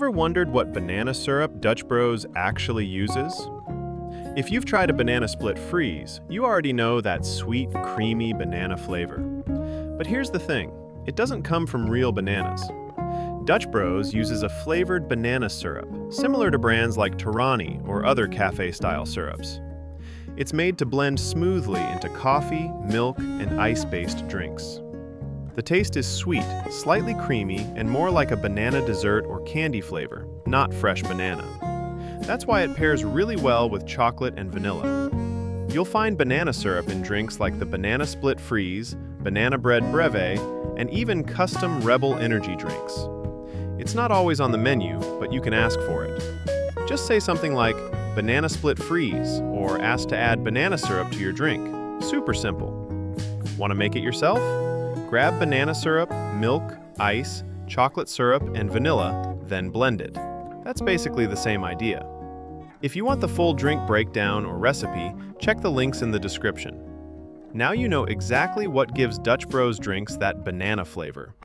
ever wondered what banana syrup Dutch Bros actually uses? If you've tried a banana split freeze, you already know that sweet, creamy banana flavor. But here's the thing, it doesn't come from real bananas. Dutch Bros uses a flavored banana syrup, similar to brands like Torani or other cafe-style syrups. It's made to blend smoothly into coffee, milk, and ice-based drinks. The taste is sweet, slightly creamy, and more like a banana dessert or candy flavor, not fresh banana. That's why it pairs really well with chocolate and vanilla. You'll find banana syrup in drinks like the Banana Split Freeze, Banana Bread Breve, and even custom Rebel energy drinks. It's not always on the menu, but you can ask for it. Just say something like, Banana Split Freeze, or ask to add banana syrup to your drink. Super simple. Want to make it yourself? Grab banana syrup, milk, ice, chocolate syrup, and vanilla, then blend it. That's basically the same idea. If you want the full drink breakdown or recipe, check the links in the description. Now you know exactly what gives Dutch Bros drinks that banana flavor.